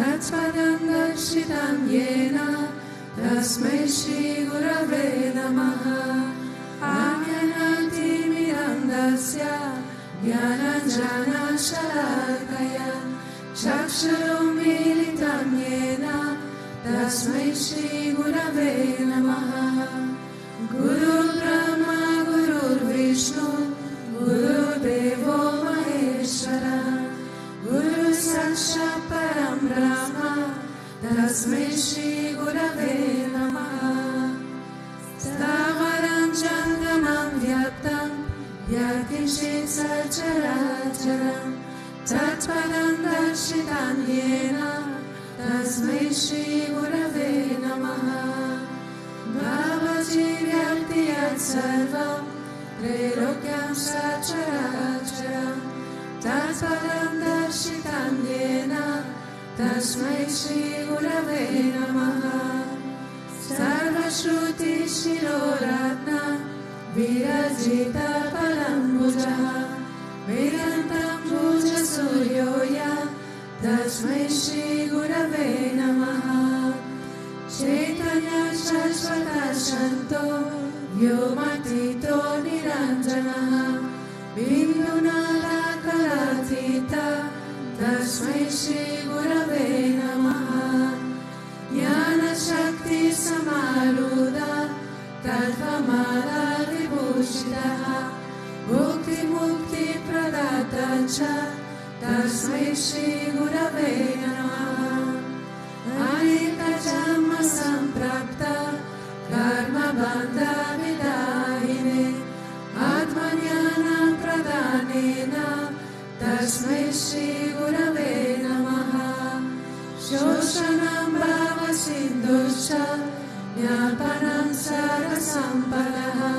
Tatpadam darshitam yena tasmai Shri Gurave Namaha. Ajnanati mirandasya Jnananjana Shalakaya Chaksharum militam yena tasmai Shri Gurave Namaha. Guru Brahma Guru Vishnu Guru Devo Maheshwara Guru Sakshat Param Brahma Tasmai Shri Gurave Namaha. Stavaram Chandanam Vyaptam Yakinshit Sacharacharam Tatpadam Darshitam Yena Tasmai Shri Gurave Namaha. Bhavaji Vyaptiyat Sarvam Trilokyam Sacharacharam Tatpadam Darshitam Yena Tasmai Shri Gurave Namaha. Sarvashruti Shiroratna Virajita Palambuja Vedantam Bhuja Suryoya Tasmai Shri Gurave Namaha. Chaitanya Shashvata Shanto Vyomatito Niranjana Bindunala Karatita Tasmai Shri Gurave Namaha. Jnana Shakti Samaruda Tatvamala Vibhushitaha Bhukti Mukti Pradata Cha Tasmai Shri Gurave Namaha. Anita Jamma Samprapta Karma Bandha Vidahine Atmanyana Pradhanena Tasmai Shri Gurave Namaha. Shoshanam Bhava Sindhuscha Jnapanam Sarasampadaha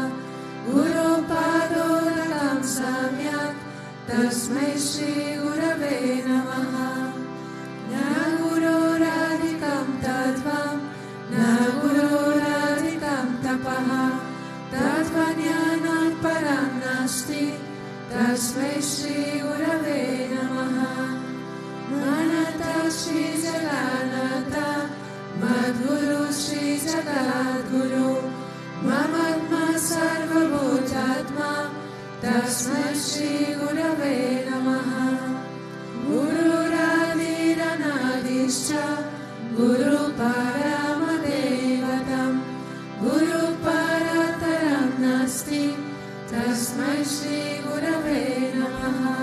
Guru Padodakam Samyak Tasmai Shri Gurave Namaha. Na Guru Radhikam Tattvam Na Guru Radhikam Tapaha Tattvajnanat Param Nasti Tasmai Shri Gurave Namaha. Manata Shri Jaganata Madhuru Shri Jagadguru Mamatma Sarva Bhutatma Tasmai Shri Gurave Namaha. Guru Radhira Nadishcha Guru Paramadevatam Guru Parataram Nasti Tasmai Shri Gurave Namaha.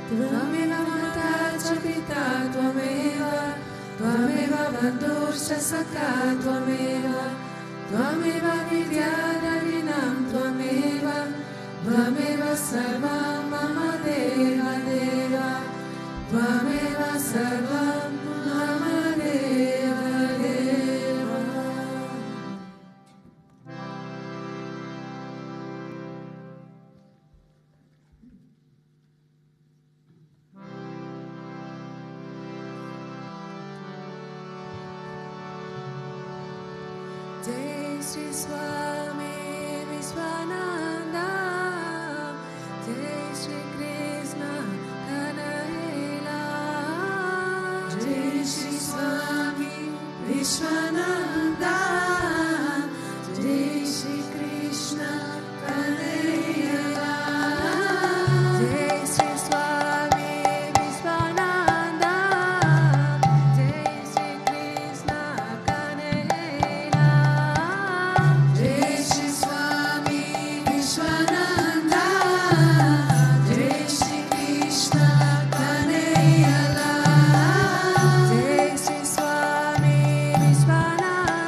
Tvameva Mata Chapita Tvameva Tvameva Bandhuscha Sakha Tvameva Tvameva Vidyadharinam Tvameva Tvameva Sarvam Mama Deva Deva Tvameva Sarvam Mama Deva Deva. Jai Sri Swami Vishwananda Jai Shri Krishna Kanahela. Jai Shri Swami Vishwananda Jai Shri Krishna Kanahela. Jai Shri Swami Vishwananda Jai Shri Krishna Kanahela. Jai Shri Swami Vishwananda Jai Shri Krishna Kanahela. Jai Shri Swami Vishwananda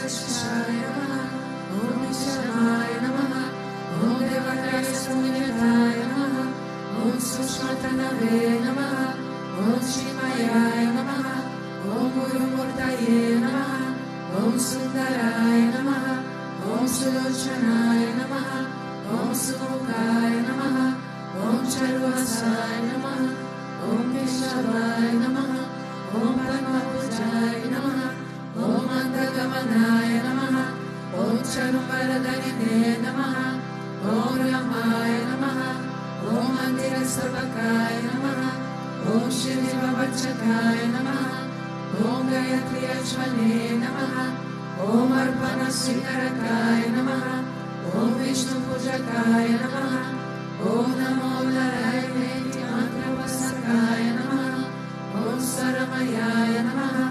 Vishaya Namaha, Om Vishamaya Namaha, Om Devataya Sunyataya Namaha, Om Sushmatanave Namaha, Om Shimayaya Namaha, Om Guru Murtaye Namaha, Om Sundaraya Namaha, Om Sulochanaya Namaha, Om Sumukaya Namaha, Om Charvasaya Namaha, Om Vishavaya Namaha, Om Padmapujaya Namaha, Om Andagamanaya Namaha, Om Charumbaradharine Namaha, Om Ramaya Namaha, Om Mandira Savakaya Namaha, Om Shiva Vachakaya Namaha, Om Gayatri Ashvane Namaha, Om Arpana Sikarakaya Namaha, Om Vishnu Pujakaya Namaha, Om Namo Narayane Mantra Vasakaya Namaha, Om Saramayaya Namaha,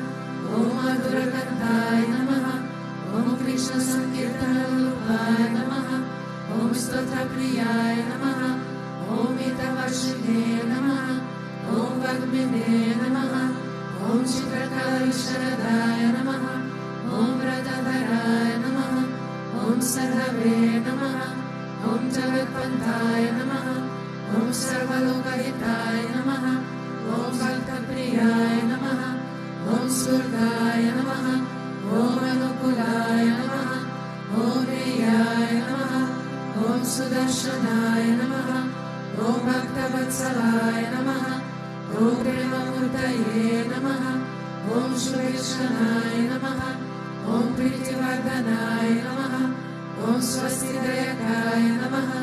Om Madhurakantaya Namaha, Om Krishna Sankirtana Rupaya Namaha, Om Stotra Priyaya Namaha, Om Itavashine Namaha, Om Vagmine Namaha, Om Chitrakala Sharadaya Namaha, Om Radhadaraya Namaha, Om Sarvave Namaha, Om Jagatpantaya Namaha, Om Sarvalokahitaya Namaha, Om Bhaktapriyaya Namaha, Om Surgaya Namaha, Om Anukulaya Namaha, Om Reyaya Namaha, Om Sudarshanaya Namaha, Om Bhaktavatsalaya Namaha, Om Premamurtaye Namaha, Om Shuveshanaya Namaha, Om Pritivardhanaya Namaha, Om Swastidayakaya Namaha,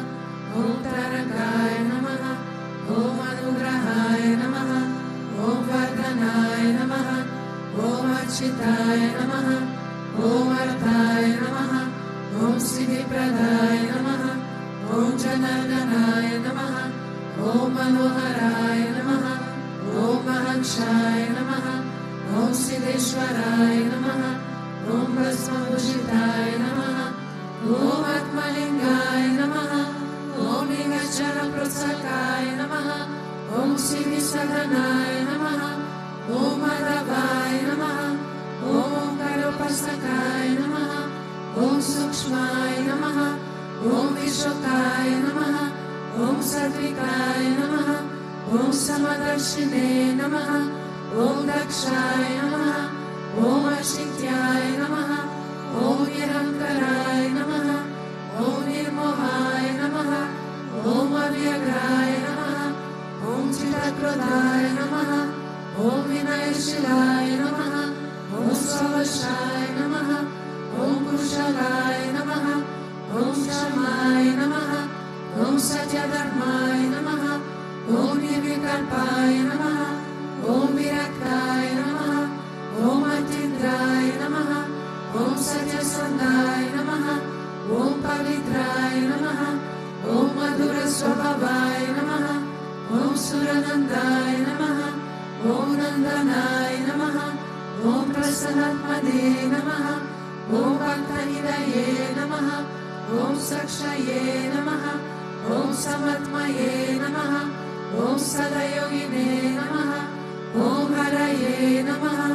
Om Tarakaya Namaha, Om Anugrahaya Namaha, Om Vardhanaya Namaha, Om Architaya Namaha, Om Arthaya Namaha, Om Siddhipradaya Namaha, Om Janardanaya Namaha, Om Manoharaya Namaha, Om Mahakshaya Namaha, Om Siddheshwaraya Namaha, Om Bhasmabhushitaya Namaha, Om Atmalingaya Namaha, Om Nigachara Protsakaya Namaha, Om Siddhisadhanaya Namaha, Om Madhavaya Namaha, Om Karopastakaya Namaha, Om Sukshmaya Namaha, Om Vishokaya Namaha, Om Satvikaya Namaha, Om Samadarshine Namaha, Om Dakshaya Namaha, Om Ashityaya Namaha, Om Nirankaraya Namaha, Om Nirmohaya Namaha, Om Avyagraya Namaha, Om Chitakrodaya Namaha, Om Vinayashilaya Namaha, Om Svavashaya Namaha, Om Kushalaya Namaha, Om Shamaya Namaha, Om Satyadharmaya Namaha, Om Nirvikalpaya Namaha, Om Viraktaya Namaha, Om Atindraya Namaha, Om Satyasandaya Namaha, Om Pavitraya Namaha, Om Madhura Swabhavaya Namaha, Om Suranandaya Namaha, Om Nandanaya Namaha, Om Prasanatmade Namaha, Om Bhaktanidaye Namaha, Om Sakshaye Namaha, Om Samatmaye Namaha, Om Sadayogine Namaha, Om Haraye Namaha,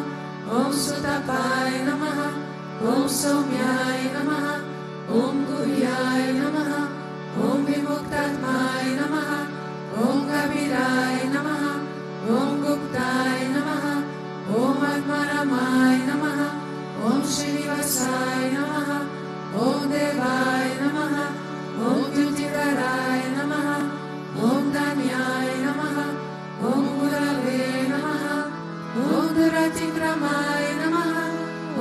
Om Sutapaye Namaha, Om Somyaye Namaha, Om Guhyaye Namaha, Om Vimuktatmaye Namaha, Om Gaviraye Namaha, Om Guptaye Namaha, Om Atmaramaye Namaha, Om Srinivasaya Namaha, Om Devaya Namaha, Om Yutidaraye Namaha, Om Danyaya Namaha, Om Gurave Namaha, Om Duratikramaye Namaha,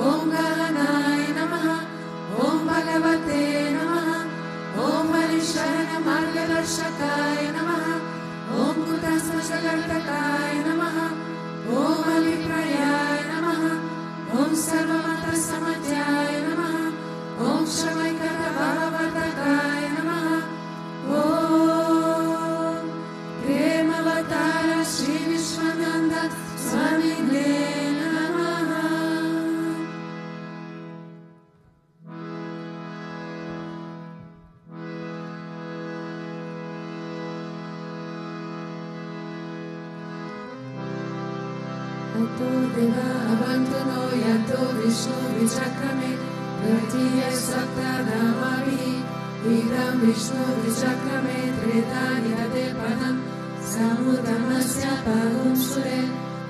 Om Gahanaya Namaha, Om Bhagavate Namaha, Om Harisharana Margadarshakaya Namaha, Om Kutasma Jagartakaya Namaha, Om Aviprayaya Namaha, Om Sarvamata Samatyaya Namaha, Om Shamaikata Bhavavartakaya Namaha, Om Premavatara Sri Vishwananda Swami Namaha. Ato Deva Avantono Yato Vishnu Vichakrame Tritiya Saptadamabhi Idam Vishnu Vichakrame Tretani Ade Padam Samudamasya Pagum Sure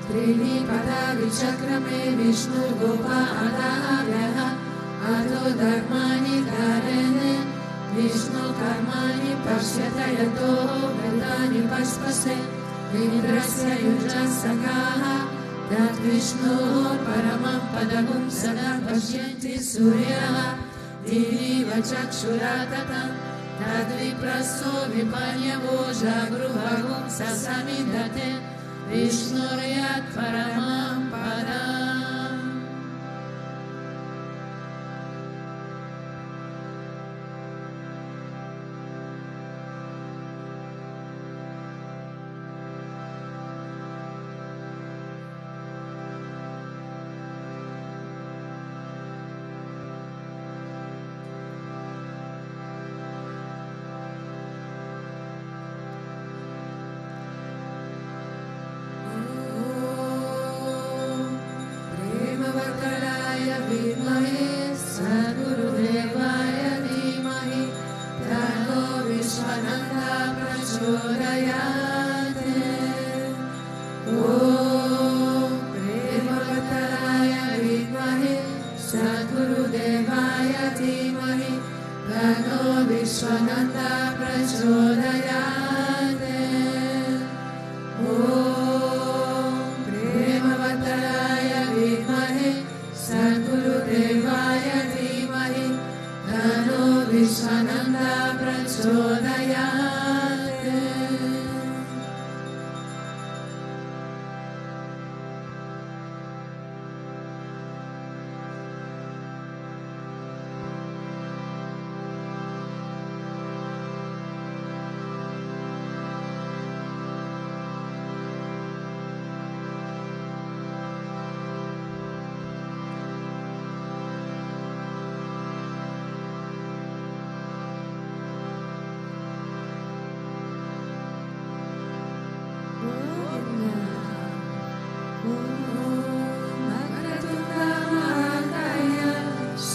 Trini Pada Vichakrame Vishnu Gopa Adahyaha Ato Dharmani Dharene Vishnu Karmani Pashyata Yato Vedani Paspase Indrasya Yujasakaha Tat Vishnu Paramam Padagum Sada Pashyanti Suryaha Dini Vachakshuratatam Tad Vipraso Vipanyavo Jagruhagum Sasamidate Vishnuryat Paramam Padam.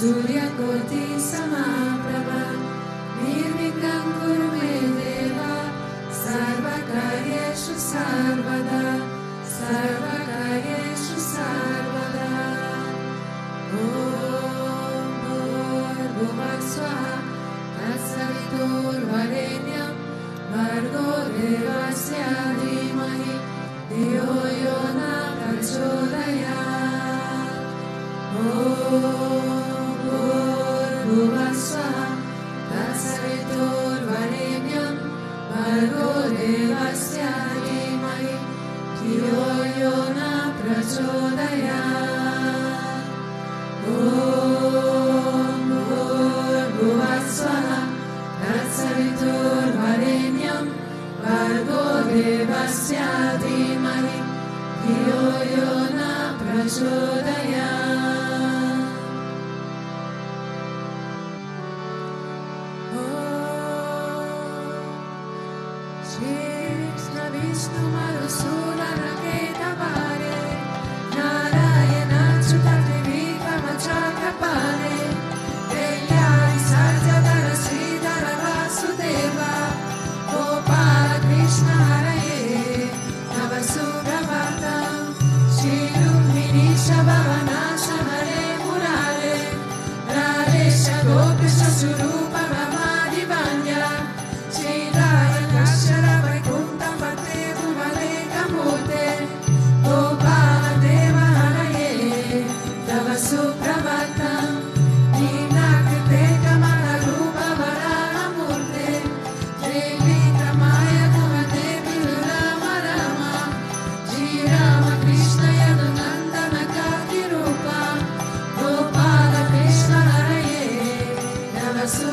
Surya Koti Samaprabha Nirvighnan Kuru Me Deva Sarva Karyeshu Sarvada Sarva Karyeshu Sarvada Om Bhurbhuvat Swaha Tatsavitur Varenyam Bhargo Devasya Dhimahi Dhiyo Yo Na Prachodayat Om Bhuvasvaha Tatsavitur Varenyam Bhargo Devasya Dhimahi Dhiyo Yo Na Prachodayat Om Bhuvasvaha Tatsavitur Varenyam Bhargo Devasya Dhimahi Dhiyo Yo Na Prachodayat. Vishnu Madhusudana Ketavare Narayana Chutate Vikramachakrapare Devyani Sarjadara Sridhara Vasudeva Gopala Krishna Haraye Navasubhavatam Shri Rumini Shabhavanasha Hare Murare Radesha Gopisha Surupa Brahmadi Vanya Shri Raya Kashara Vaikuntha Gopala Deva Haraye Tava Suprabhatam Ninakrite Kamala Rupa Varaha Murte Devi Kramaya Kumadevi Rama Rama Shri Rama Krishna Yadunandana Kati Rupa Gopala Krishna Haraye Tava Suprabhatam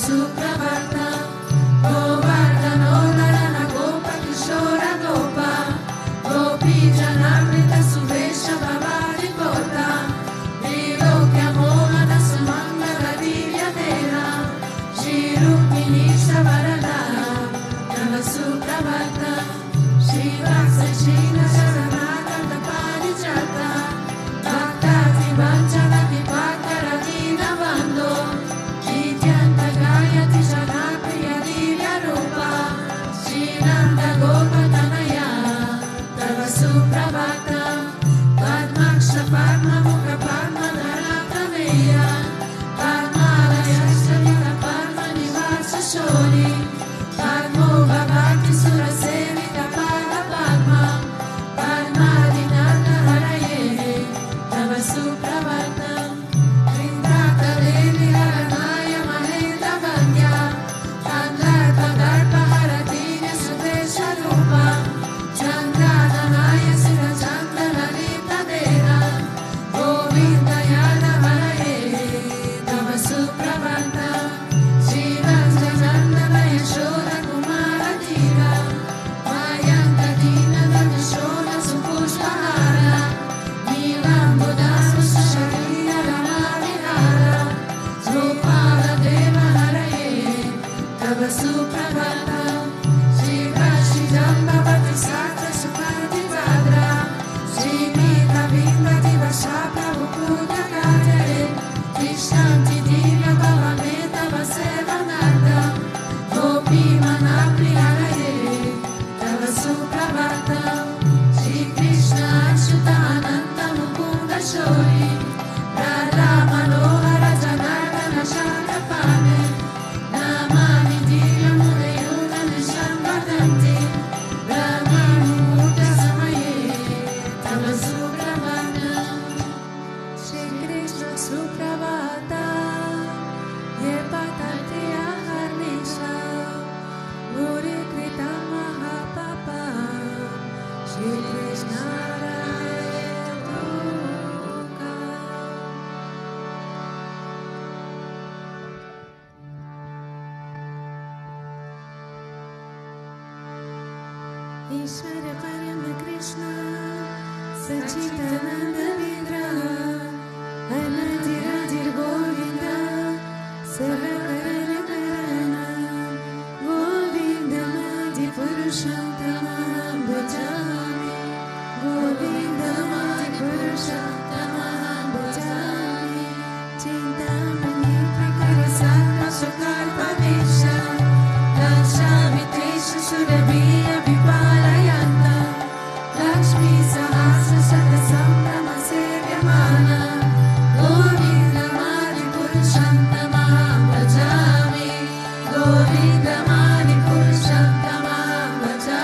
Suprabhata Govardhanodharana Gopa Kishora Gopa Gopi Janamrita Suvesha Bhavadi Kota Trilokya Mohana Sumangala Divya Dena Shri Rukmini Savarada Nava Suprabhata Shri Vaksachina Saranagata Parijata Bhaktati Vanchana Vipakara Dina Bando Nityanta Gayati Janapriya Divya Rupa Shri Nanda Gopatanaya Tava Suprabhata Padmaksha Padma Mukha Padma Dharata Veya Padmalaya Shavita Padma Nivasa Shori Padmo Bhavati Surasevita Pada Padma Padmadinata Haraye Tava Suprabhata Vrindrata Devi Haranaya Mahenda Vandya Kandata Darpa Haratine Sudesha Rupa Chandranaya Sira Chandana Lita Dera Govinda Yada Haraye Tava Suprabhata Shivanjananda Yashoda Kumara Dira Mayanta Dina Dhanashona Supushpahara Nilambudasu Sharira Ramavihara Srupala Deva Haraye Tava Suprabhata Shri Kashi Jambavati Sakta Supati Vadra Shri Mita Vinda Diva Shapra Vukuta Kajare Krishnaanti Divya Bhavameta Vaseva Nanda Gopi Manapri Haraye Tava Suprabhata Shri Krishna Achyuta Ananta Mukunda Shori Radha Manohara Janardana Shakapane Namani Divya Mudayuna Nishambadanti Brahmanu Murta Samaye Tava Suprabhata Shri Krishna Suprabhata Ye Patati Aharnisha Guri Krita Mahapapa Shri Krishna Radhe Duka Ishvara Parama Krishna Sachidananda Vigraha Anadiradir Govinda Sarakarana Karana Govinda Madi Purushantamaham Bhajami Govinda Madi Purushantamaham Bhajami Chintamani Prakarasana Sukalpadesha Lakshmi Tesha Surabhiya Vipalayanta Lakshmi Sahasra Shata Sambrama Sevyamana Govinda Madi Purushantamaham Bhajami Govinda Madi Purushantamaham Bhajami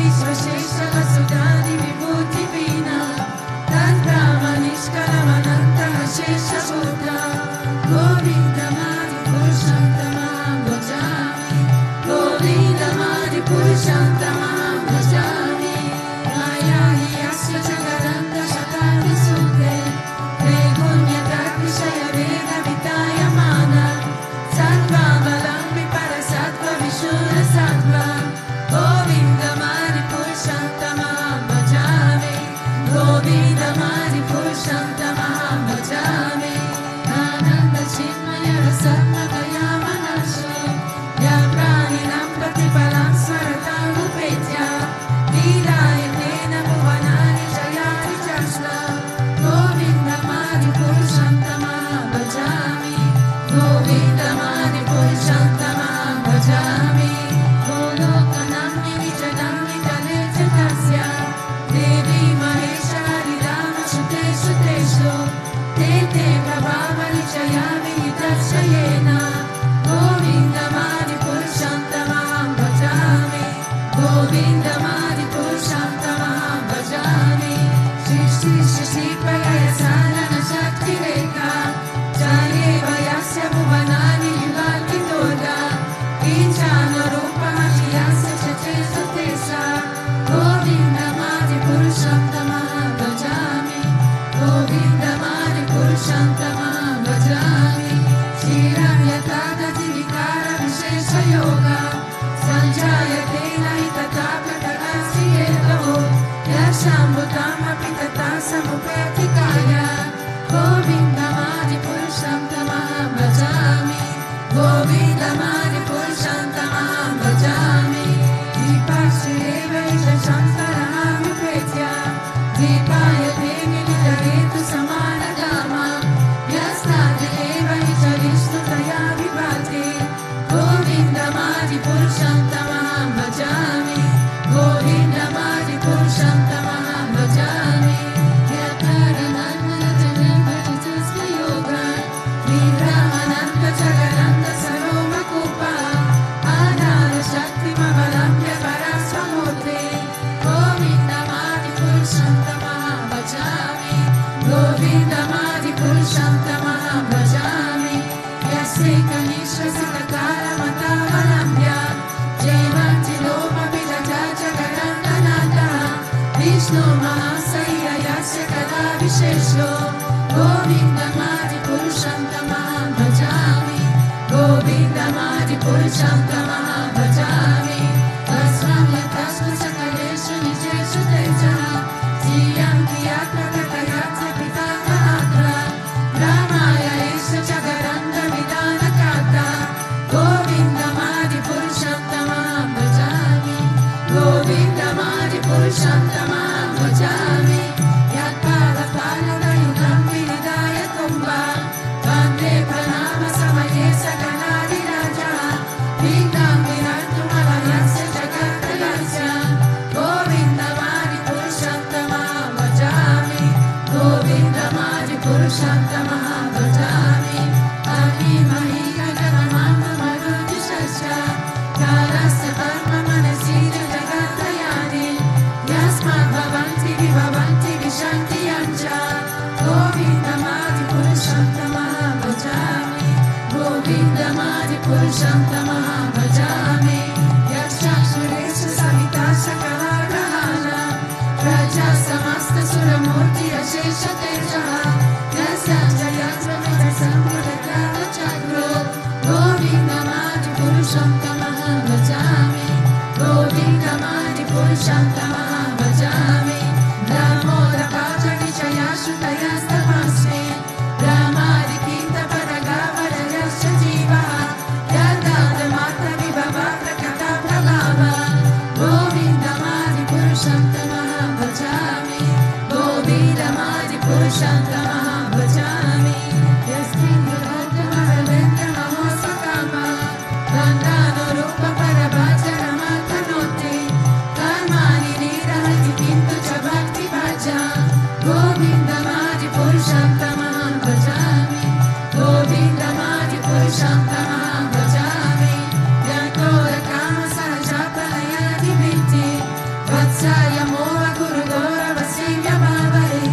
विश्वशेष वसुधादि विभूति वीणा तद्ब्रह्मनिष्कलमनन्तः शेषभूता गोविन्दमादिपुरुषं तमहं भजामि गोविन्दमादिपुरुषं तमहं भजामि माया हि यस्य जगदन्तशतानि सूत्रे त्रैगुण्यतद्विषय वेदवितायमाना सत्त्वावलम्बि परसत्त्वविशूरसत्त्वा गोविन्दमादिपुरुषं तमहं भजामि गोविन्दमादिपुरुषं तमहं भजामि आनन्दचिन्मय रसत्मकया मनसो या प्राणिनां प्रतिफलं स्मरतामुपेत्य लीलायतेन भुवनानि जयाति चष्मा गोविन्दमादिपुरुषं तमहं भजामि गोविन्दमादिपुरुषं तमहं भजामि गोलोकनम्नि निजनम्नि तले च तस्य देवी महेशारिरामसुतेषु तेषु ते ते प्रभावनिचयामि निदर्शयेन गोविन्दमादिपुरुषं तमहं भजामि गोविन्दमादिपुरुषं तमहं भजामि सृष्टिस्थितिप्रलय साधनशक्तिरेका जयेव यस्य भुवनानि युगान्ति दुर्गा ईशानरूपमसि यस्य च चेतुतेषा गोविन्दमादिपुरुषं तमहं भजामि गोविन्दमादिपुरुषं तमहं भजामि क्षीरं यथा दधिविकारविशेषयोगा सञ्जायते नहि तथा प्रकटस्य हेतोः यशामृतमपि तथा समुपैति काया गोविन्दमादिपुरुषं तमहं भजामि गोविन्दमादिपुरुषं तमहं भजामि दीपाश्रयेव शङ्करममुपेत्य दीपायते मिलितहेतु समानकामा यस्तादेव च विष्णुतया विभाति गोविन्दमादिपुरुषं तमहं भजामि गोविन्दमादिपुरुषं तमहं भजामि यत्तरनन्दनजनभजस्मयोगा वीरामनन्तजगदन्तसरोमकूपा आधारशक्तिमवलम्ब्य परस्वमूर्ते गोविन्दमादिपुरुषं तमहं भजामि गोविन्दमादिपुरुषं तमहं भजामि यस्यैकनिश्वसितकालमतावलम्ब्य जयवन्ति लोमपि ददा जगदन्तनाथः विष्णु महाशय्य यस्य कदा विशेषो गोविन्दमादिपुरुषं तमहं भजामि गोविन्दमादिपुरुषं तमहं भजामि तस्मात् यतस्तु सकलेषु निजेषु तेजः जीयन्ति यत्र तथयत्र पितामहात्र रामाय एष जगदन्तविधानकर्ता गोविन्दमादिपुरुषं तमहं भजामि गोविन्दमादिपुरुषं तमहं भजामि यत्पादपालनयुतं विनिधाय तुम्बा वन्दे प्रणामसमये सकलादिराजः विघ्नं विहन्तु मलयस्य जगत्त्रयस्य गोविन्दमादिपुरुषं तमहं भजामि गोविन्दमादिपुरुषं तमहं भजामि अमीमहि गगनमामरुदिशस्य कालस्य कर्ममनसि जगत्त्रयानि यस्माद्भवन्ति विभवन्ति विशन्ति यञ्च गोविन्दमादिपुरुषं तमहं भजामि गोविन्दमादिपुरुषं तमहं भजामि यश्चाक्षुरेषु सविता सकलाग्रहाणां प्रजा समस्तसुरमूर्ति अशेषतेजः यस्याञ्जयत्रमितसम्प्रदग्रावचक्रो गोविन्दमादिपुरुषं तमहं भजामि गोविन्दमादिपुरुषं तमहं भजामि ब्रह्मोदपाचनिचयाश्रुतयस्तमस्मे ब्रह्मादिकीर्तपदगावरयश्च जीवः यद्दादमात्रविभवा प्रकटप्रभाव गोविन्दमादिपुरुषं तमहं भजामि गोविन्दमादिपुरुषं तमहं भजामि यस्मिन्नमहोत्सकामा वन्दानुरूपपरभाजनमतनोति कर्माणि निरहति किन्तु च भक्तिभाजा गोविन्दमादिपुरुषं तमहं भजामि गोविन्दमादिपुरुषं तमहं भजामि यतोरकामसहजापलयादिभित्ति Sayamova Gurudora Vasivya Bhavare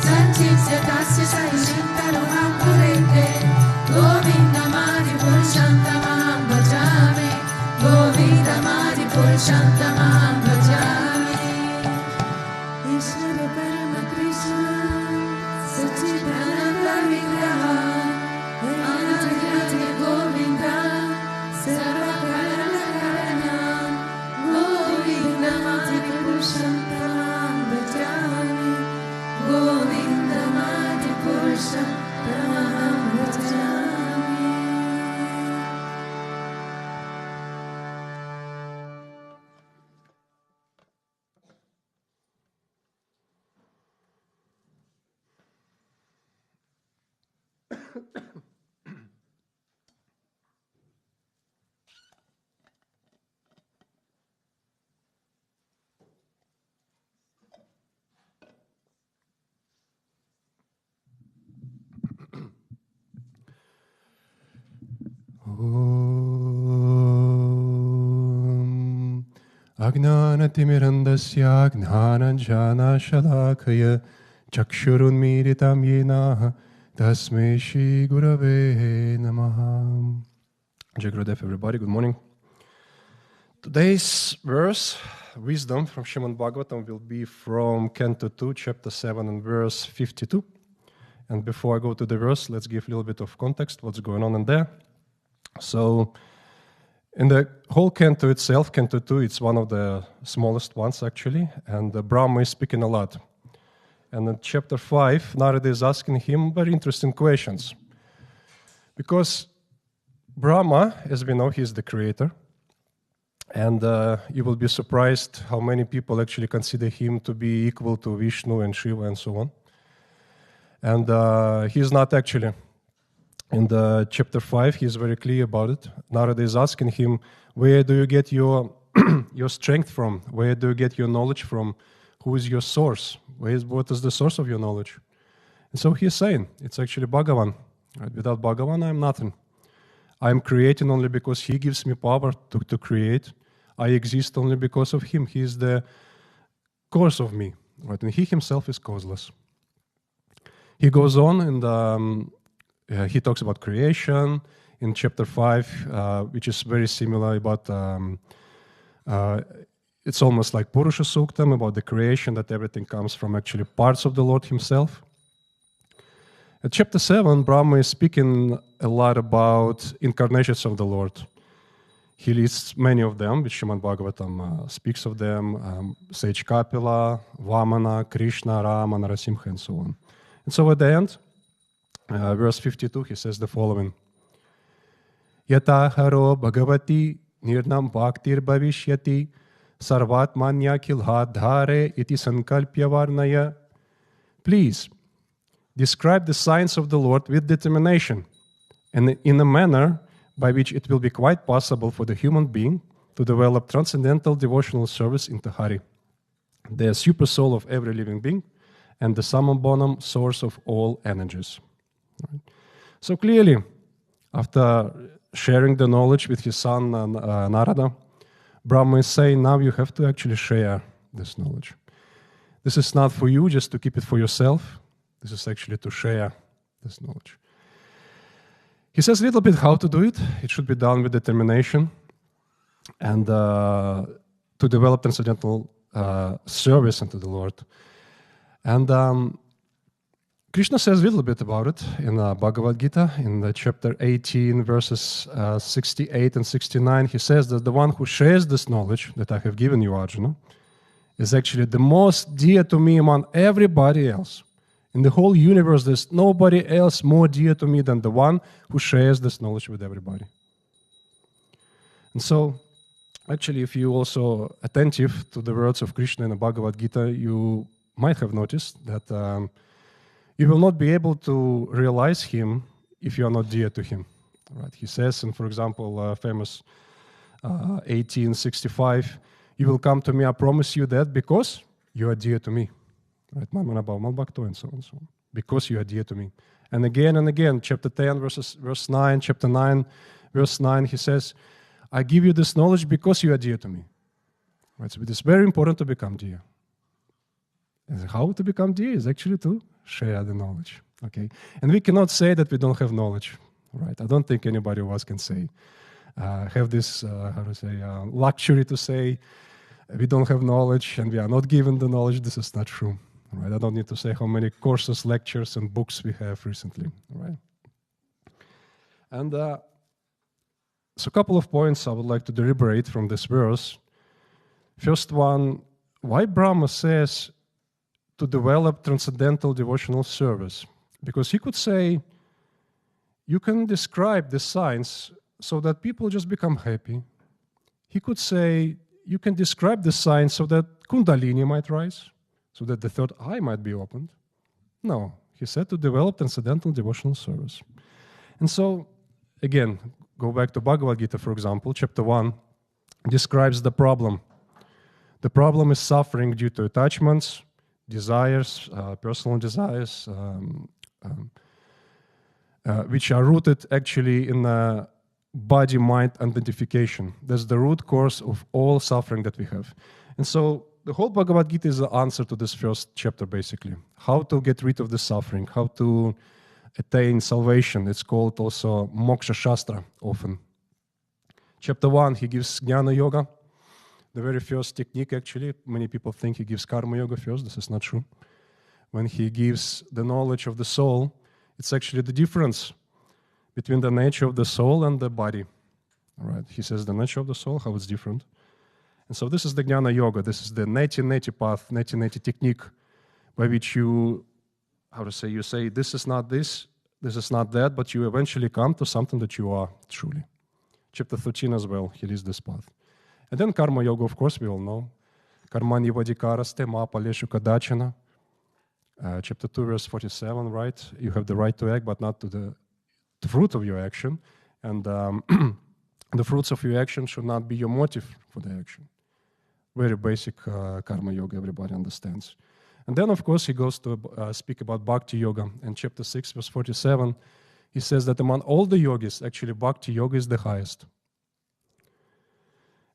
Sanchitya Tasya Sayashintaruham Purete Govinda Madi Purushantamaham Bhajami Govinda Madi Purushantamaham Bhajami Ishvara Parama Krishna Sachidananda Vigraha Anadhyati Govinda Sarva Karana Karana Govinda Madi Purushantamaham Bhajami Govinda Madi Purushantamaham Bhajami. Om Agnanatimirandasya Gnananjana Shalakaya Chakshurunmiritam Yena Tasmai Shri Gurave Namaha. Jai Gurudev, everybody, good morning. Today's verse, wisdom from Srimad Bhagavatam, will be from Canto 2, Chapter 7, and verse 52. And before I go to the verse, let's give a little bit of context, what's going on in there. So, in the whole canto itself, Canto 2, it's one of the smallest ones actually, and Brahma is speaking a lot. And in Chapter 5, Narada is asking him very interesting questions. Because Brahma, as we know, he's the creator, and you will be surprised how many people actually consider him to be equal to Vishnu and Shiva and so on. And he's not actually. In the Chapter 5, he's very clear about it. Narada is asking him, where do you get your your strength from? Where do you get your knowledge from? Who is your source? What is the source of your knowledge? And so he's saying, it's actually Bhagavan. Right? Without Bhagavan, I'm nothing. I'm creating only because he gives me power to create. I exist only because of him. He is the cause of me. Right? And he himself is causeless. He goes on and he talks about creation in Chapter 5, which is very similar about, it's almost like Purusha Suktam, about the creation, that everything comes from actually parts of the Lord himself. At Chapter 7, Brahma is speaking a lot about incarnations of the Lord. He lists many of them, which Srimad Bhagavatam speaks of them, Sage Kapila, Vamana, Krishna, Rama, Narasimha, and so on. And so at the end, verse 52, he says the following. Yata haro bhagavati nirnam bhaktir bhavishyati sarvatmanya kilhadhare iti sankalpya varnaya. Please, describe the signs of the Lord with determination and in a manner by which it will be quite possible for the human being to develop transcendental devotional service into Hari, the super soul of every living being and the summum bonum source of all energies. Right. So clearly, after sharing the knowledge with his son Narada, Brahma is saying, now you have to actually share this knowledge. This is not for you just to keep it for yourself. This is actually to share this knowledge. He says a little bit how to do it. It should be done with determination and to develop transcendental service unto the Lord. And Krishna says a little bit about it in Bhagavad Gita, in the chapter 18, verses 68 and 69. He says that the one who shares this knowledge that I have given you, Arjuna, is actually the most dear to me among everybody else. In the whole universe, there's nobody else more dear to me than the one who shares this knowledge with everybody. And so, actually, if you also attentive to the words of Krishna in the Bhagavad Gita, you might have noticed that you will not be able to realize him if you are not dear to him. Right? He says, and for example, famous 1865, you will come to me, I promise you that, because you are dear to me. Right? And so on, so on. Because you are dear to me. And again, chapter 10, verse 9, chapter 9, verse 9, he says, I give you this knowledge because you are dear to me. Right? So it is very important to become dear. And how to become dear is actually to share the knowledge. Okay, and we cannot say that we don't have knowledge. Right? I don't think anybody of us can say have this luxury to say we don't have knowledge and we are not given the knowledge. This is not true. Right? I don't need to say how many courses, lectures, and books we have recently. Right? And so a couple of points I would like to deliberate from this verse. First one, why Brahma says to develop transcendental devotional service? Because he could say, you can describe the signs so that people just become happy. He could say, you can describe the signs so that Kundalini might rise, so that the third eye might be opened. No, he said to develop transcendental devotional service. And so, again, go back to Bhagavad Gita, for example, chapter 1 describes the problem. The problem is suffering due to attachments, desires, personal desires, which are rooted actually in body-mind identification. That's the root cause of all suffering that we have. And so the whole Bhagavad Gita is the answer to this first chapter, basically. How to get rid of the suffering, how to attain salvation. It's called also Moksha Shastra often. Chapter 1, he gives Jnana Yoga, the very first technique actually. Many people think he gives Karma Yoga first. This is not true. When he gives the knowledge of the soul, it's actually the difference between the nature of the soul and the body. All right. He says the nature of the soul, how it's different. And so this is the Jnana Yoga. This is the neti-neti path, neti-neti technique, by which you, you say, this is not this is not that, but you eventually come to something that you are truly. Chapter 13 as well, he lists this path. And then Karma Yoga, of course, we all know. Karmani vadikaraste ma paleshu kadachana. Chapter 2, verse 47, right? You have the right to act, but not to the fruit of your action. And the fruits of your action should not be your motive for the action. Very basic Karma Yoga, everybody understands. And then, of course, he goes to speak about Bhakti Yoga. In chapter 6, verse 47, he says that among all the yogis, actually Bhakti Yoga is the highest.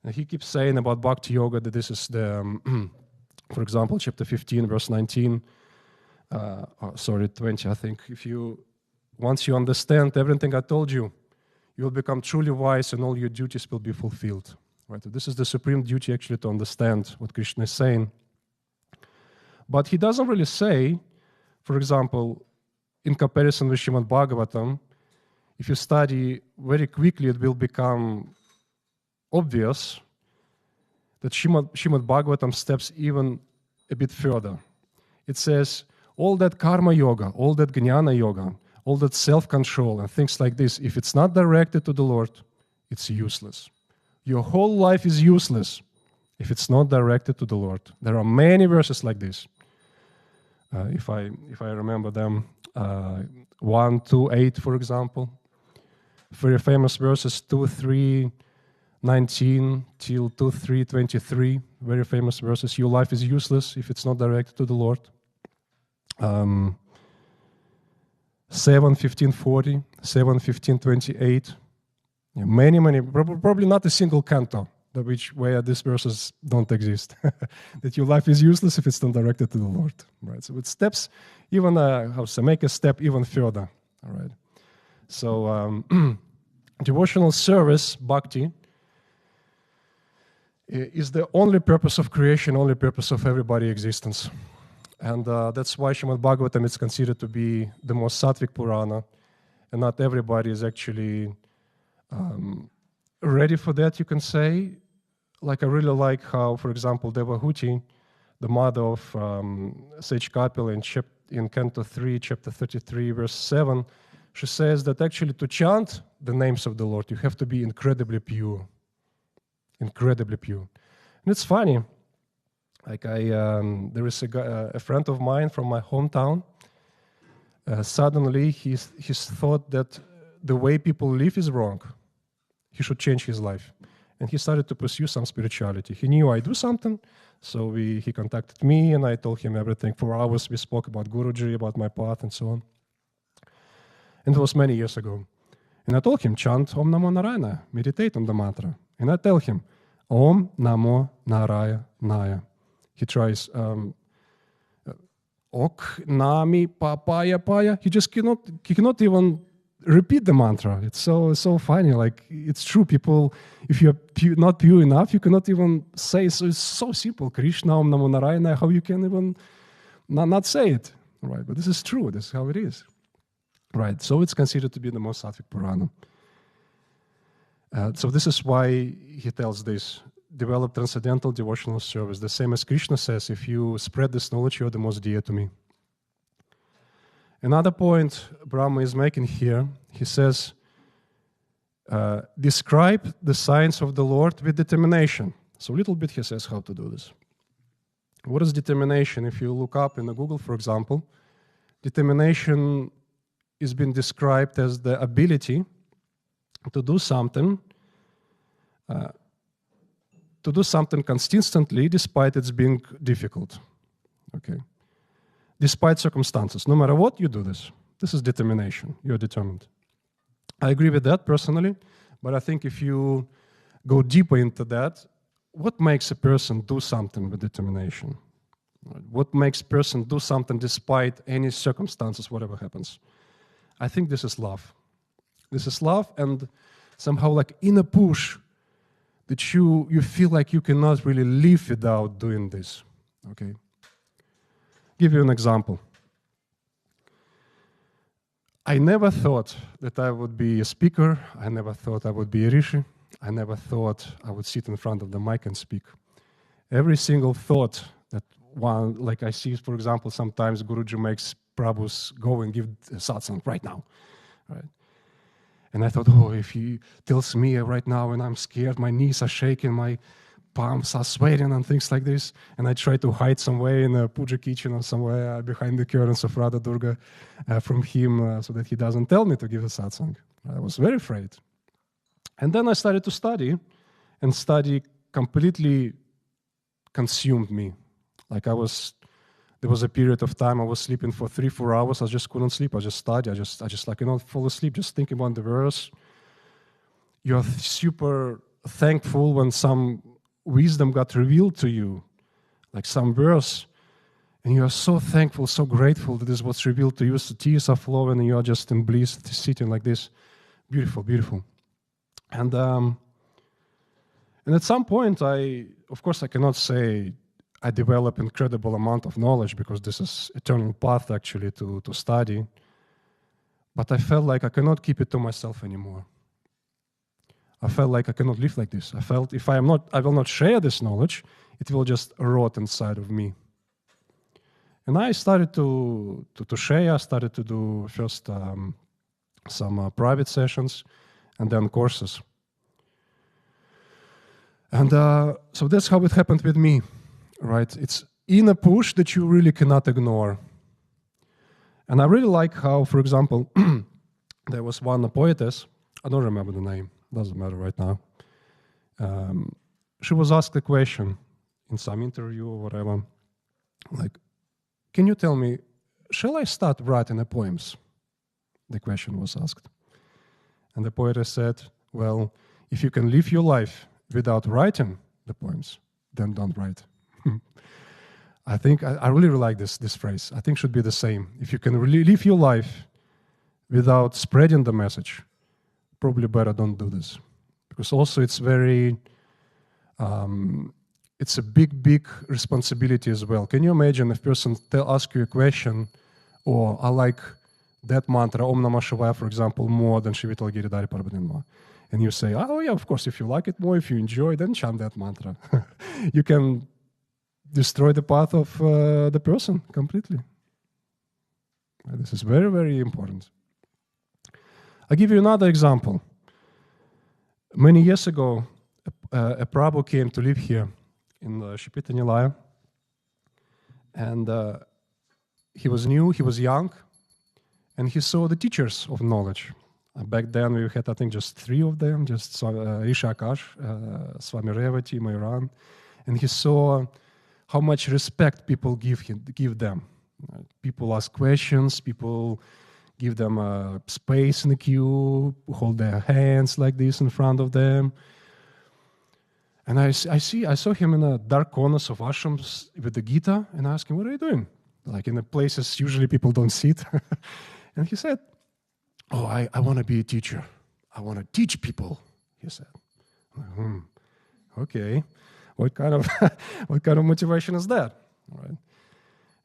And he keeps saying about Bhakti Yoga that this is the, for example, chapter 15, verse 19, 20, I think. Once you understand everything I told you, you will become truly wise and all your duties will be fulfilled. Right? This is the supreme duty actually to understand what Krishna is saying. But he doesn't really say, for example, in comparison with Srimad Bhagavatam, if you study very quickly, it will become obvious that Srimad Bhagavatam steps even a bit further. It says, all that karma yoga, all that jnana yoga, all that self-control and things like this, if it's not directed to the Lord, it's useless. Your whole life is useless if it's not directed to the Lord. There are many verses like this. If I remember them, 1, 2, 8, for example. Very famous verses, 2, 3, 19 till 2, 3, 23. Very famous verses. Your life is useless if it's not directed to the Lord. 7, 15, 40, 7, 15, 28. Yeah, many, probably not a single canto where these verses don't exist. That your life is useless if it's not directed to the Lord. Right? So it steps even, make a step even further. All right. So devotional service, bhakti, is the only purpose of creation, only purpose of everybody's existence. And that's why Srimad Bhagavatam is considered to be the most sattvic Purana, and not everybody is actually ready for that, you can say. Like I really like how, for example, Devahuti, the mother of Sage Kapila in Canto 3, chapter 33, verse 7, she says that actually to chant the names of the Lord, you have to be incredibly pure. Incredibly pure. And it's funny. Like there is a friend of mine from my hometown. Suddenly, he's thought that the way people live is wrong. He should change his life, and he started to pursue some spirituality. He knew I do something, so he contacted me, and I told him everything. For hours, we spoke about Guruji, about my path, and so on. And it was many years ago. And I told him, chant Om Namo Narayana, meditate on the mantra. And I tell him, Om Namo Narayana. He tries Ok Nami Papaya Paya. He cannot even repeat the mantra. It's so funny. Like, it's true. People, if you're not pure enough, you cannot even say. So it's so simple. Krishna Om Namo Narayana. How you can even not say it, right? But this is true. This is how it is, right? So it's considered to be the most sattvic Purana. So this is why he tells this: develop transcendental devotional service. The same as Krishna says, if you spread this knowledge, you're the most dear to me. Another point Brahma is making here, he says, describe the signs of the Lord with determination. So a little bit he says how to do this. What is determination? If you look up in the Google, for example, determination is being described as the ability to do something consistently despite its being difficult. Okay. Despite circumstances. No matter what, you do this. This is determination. You're determined. I agree with that personally, but I think if you go deeper into that, what makes a person do something with determination? What makes a person do something despite any circumstances, whatever happens? I think this is love. This is love, and somehow like inner push that you feel like you cannot really live without doing this. Okay. Give you an example. I never thought that I would be a speaker. I never thought I would be a rishi. I never thought I would sit in front of the mic and speak. Every single thought that one, like I see, for example, sometimes Guruji makes Prabhus go and give satsang right now, right? And I thought, oh, if he tells me right now and I'm scared, my knees are shaking, my palms are sweating and things like this, and I try to hide somewhere in a puja kitchen or somewhere behind the curtains of Radha Durga from him so that he doesn't tell me to give a satsang. I was very afraid. And then I started to study, and study completely consumed me. Like there was a period of time I was sleeping for 3-4 hours. I just couldn't sleep. I just studied. I just like, fall asleep, just thinking about the verse. You're super thankful when some wisdom got revealed to you, like some verse, and you are so thankful, so grateful that this is what's revealed to you. So tears are flowing, and you are just in bliss, sitting like this. Beautiful, beautiful. And at some point, of course, I cannot say I develop incredible amount of knowledge, because this is a turning path actually to study. But I felt like I cannot keep it to myself anymore. I felt like I cannot live like this. I felt if I will not share this knowledge, it will just rot inside of me. And I started to share. I started to do first some private sessions, and then courses. And so that's how it happened with me, right? It's inner push that you really cannot ignore. And I really like how, for example, there was one poetess, I don't remember the name, doesn't matter right now. She was asked a question in some interview or whatever, like, can you tell me, shall I start writing the poems? The question was asked. And the poetess said, well, if you can live your life without writing the poems, then don't write. I think I really like this phrase. I think should be the same. If you can really live your life without spreading the message, probably better don't do this. Because also it's very, it's a big responsibility as well. Can you imagine if a person asks you a question, or I like that mantra, Om Namah Shivaya, for example, more than Shivital Giridhari Parabhaninma. And you say, oh yeah, of course, if you like it more, if you enjoy, then chant that mantra. You can destroy the path of the person completely. This is very, very important. I'll give you another example. Many years ago, a Prabhu came to live here in Shipita Nilaya. And he was new, he was young, and he saw the teachers of knowledge. Back then we had, I think, just 3 of them, just Rishi Akash, Swami Revati, Mayuran. And he saw how much respect people give them. People ask questions, people give them space in the queue, hold their hands like this in front of them. And I saw him in a dark corners of ashrams with the Gita, and I asked him, what are you doing? Like in the places usually people don't sit. And he said, oh, I want to be a teacher. I want to teach people, he said. Okay. What kind of what kind of motivation is that? All right.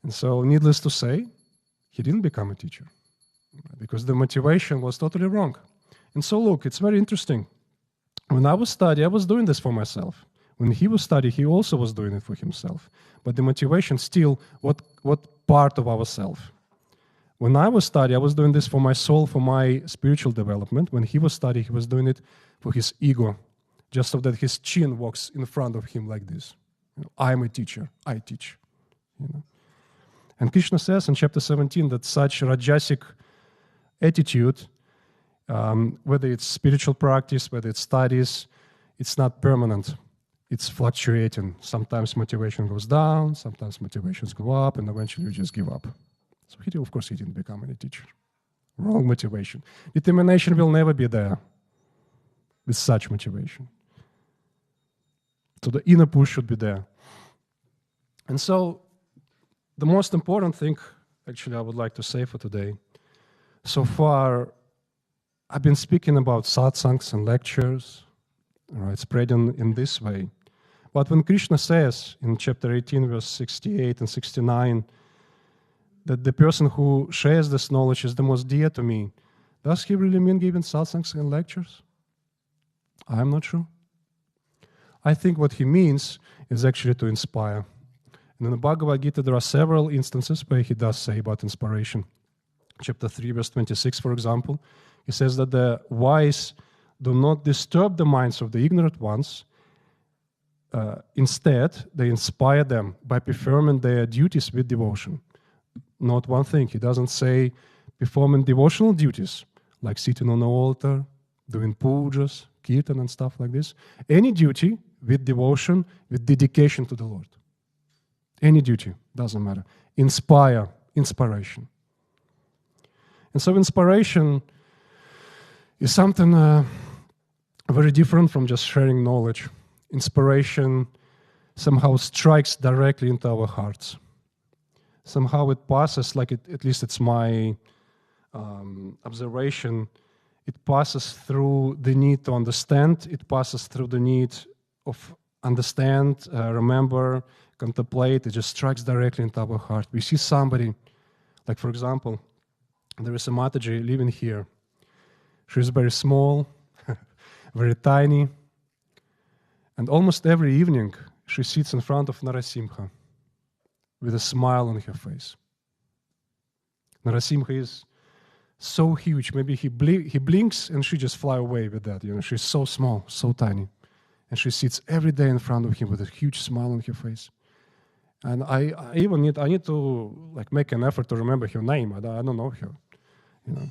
And so needless to say, he didn't become a teacher because the motivation was totally wrong. And so look, it's very interesting. When I was studying, I was doing this for myself. When he was studying, he also was doing it for himself. But the motivation still, what part of ourself? When I was studying, I was doing this for my soul, for my spiritual development. When he was studying, he was doing it for his ego, just so that his chin walks in front of him like this. You know, I'm a teacher, I teach. You know? And Krishna says in chapter 17 that such rajasic attitude, whether it's spiritual practice, whether it's studies, it's not permanent. It's fluctuating. Sometimes motivation goes down, sometimes motivations go up, and eventually you just give up. So of course he didn't become any teacher. Wrong motivation. Determination will never be there with such motivation. So the inner push should be there. And so the most important thing, actually, I would like to say for today, so far, I've been speaking about satsangs and lectures, right, spreading in this way. But when Krishna says in chapter 18, verse 68 and 69, that the person who shares this knowledge is the most dear to me, does he really mean giving satsangs and lectures? I'm not sure. I think what he means is actually to inspire. And in the Bhagavad Gita, there are several instances where he does say about inspiration. Chapter 3, verse 26, for example, he says that the wise do not disturb the minds of the ignorant ones. Instead, they inspire them by performing their duties with devotion. Not one thing. He doesn't say performing devotional duties, like sitting on the altar, doing pujas, kirtan and stuff like this. Any duty with devotion, with dedication to the Lord. Any duty, doesn't matter. Inspiration. And so inspiration is something very different from just sharing knowledge. Inspiration somehow strikes directly into our hearts. Somehow it passes, like at least it's my observation, it passes through the need to understand, it passes through the need of understand, remember, contemplate, it just strikes directly into our heart. We see somebody, like for example, there is a Mataji living here. She's very small, very tiny, and almost every evening she sits in front of Narasimha with a smile on her face. Narasimha is so huge. Maybe he blinks and she just fly away with that. You know, she's so small, so tiny, and she sits every day in front of him with a huge smile on her face. And I need to like make an effort to remember her name. I don't know her, you know,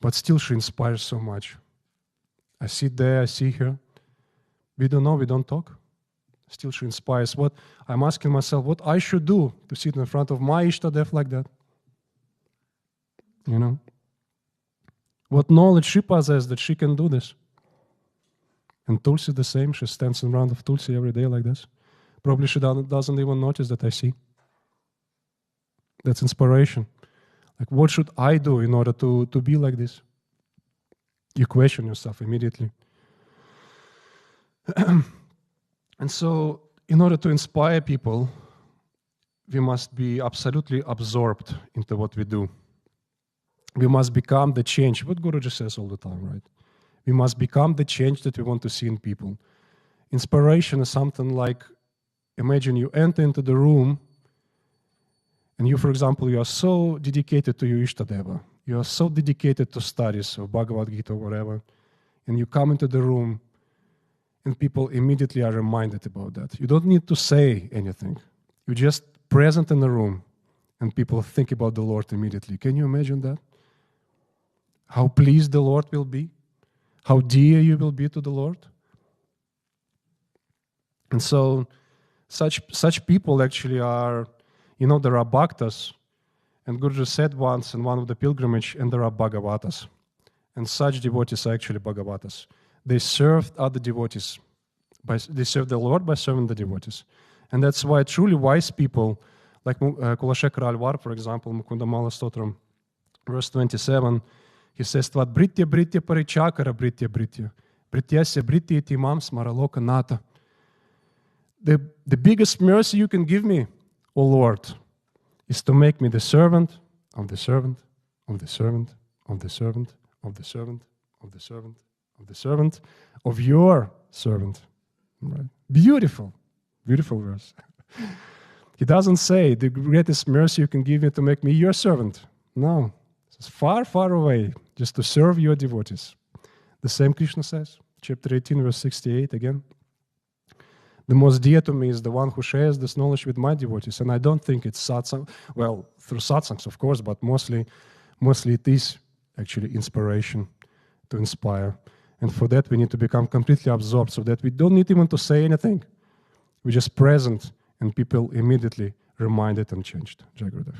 but still she inspires so much. I sit there, I see her. We don't know, we don't talk. Still she inspires. What I'm asking myself, what I should do to sit in front of my Ishtadev like that? You know? What knowledge she possesses that she can do this? And Tulsi the same. She stands in front of Tulsi every day like this. Probably she doesn't even notice that I see. That's inspiration. Like, what should I do in order to be like this? You question yourself immediately. And so, in order to inspire people, we must be absolutely absorbed into what we do. We must become the change, what Guruji says all the time, right? We must become the change that we want to see in people. Inspiration is something like, imagine you enter into the room and you, for example, you are so dedicated to your Ishtadeva. You are so dedicated to studies of Bhagavad Gita or whatever. And you come into the room and people immediately are reminded about that. You don't need to say anything. You're just present in the room and people think about the Lord immediately. Can you imagine that? How pleased the Lord will be? How dear you will be to the Lord? And so such people actually are, you know, there are bhaktas, and Guruji said once in one of the pilgrimage, and there are bhagavatas. And such devotees are actually bhagavatas. They served other devotees they serve the Lord by serving the devotees. And that's why truly wise people, like Kulashekara Alvar, for example, Mukundamala Stotram, verse 27, he says, Tvat britya britya parichakara britya britya. Brityasya britya itimam smaraloka nata. The biggest mercy you can give me, O Lord, is to make me the servant of the servant of the servant of the servant of the servant of the servant of the servant of your servant. Right? Beautiful, beautiful verse. He doesn't say the greatest mercy you can give me to make me your servant. No, it's far, far away, just to serve your devotees. The same Krishna says, chapter 18, verse 68 again. The most dear to me is the one who shares this knowledge with my devotees. And I don't think it's satsang, well, through satsangs, of course, but mostly it is actually inspiration to inspire. And for that, we need to become completely absorbed so that we don't need even to say anything. We're just present, and people immediately reminded and changed. Jai Gurudev.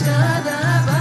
Shada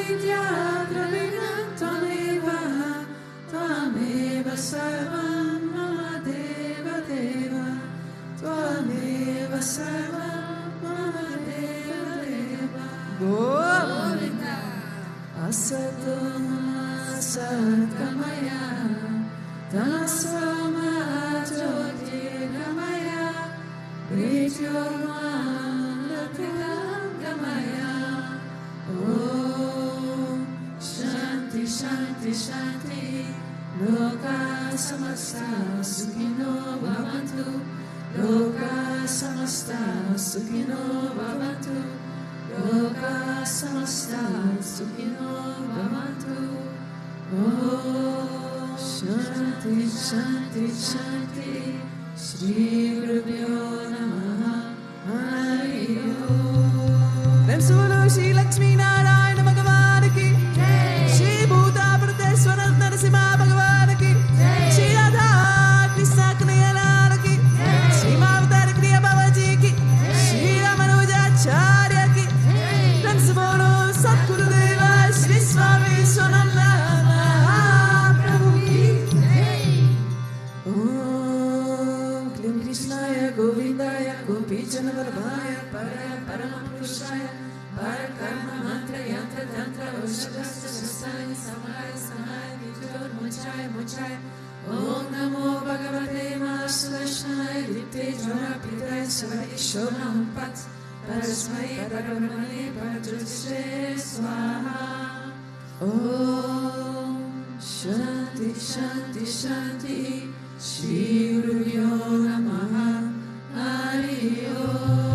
vidya dravina tvameva tvameva sarvam mama deva deva tvameva sarvam mama deva deva Govinda asatoma satgamaya Tamasoma Jyotirgamaya Mrityormanatigamaya Om Shanti Shanti Shanti Loka Samasta Sukhino Bhavantu Loka Samasta Sukhino Bhavantu Loka Samasta Sukhino Bhavantu Om Shanti, Shanti, Shanti, Shri Gurubhyo Namaha, Hari Om. Prem se bolo Shri Lakshmi Narayana Bhagavan ki, Shri Bhutabhrteshwarnath Mandir ki, Shri Radha Krishna Kanhaiya Lal ki, Shri Mavatar Kriya Babaji ki, Shri Ramanujacharya ki. Prem se bolo Satgurudeva Sri Swami Vishwananda. Govindaya Gopijana Vallabhaya Paramahamsa Parakarma Mantra Yantra Tantra Oshadasta Shastani Samaya Samaya Nijor Mochaya Mochaya Om Namo Bhagavate Mahasudashanaya Dipte Jora Pitaya Savai Shona Humpat Parasmai Parabrahmane Parajyotishe Swaha Om Shanti Shanti Shanti Shri Gurubhyo Namaha Hari Om.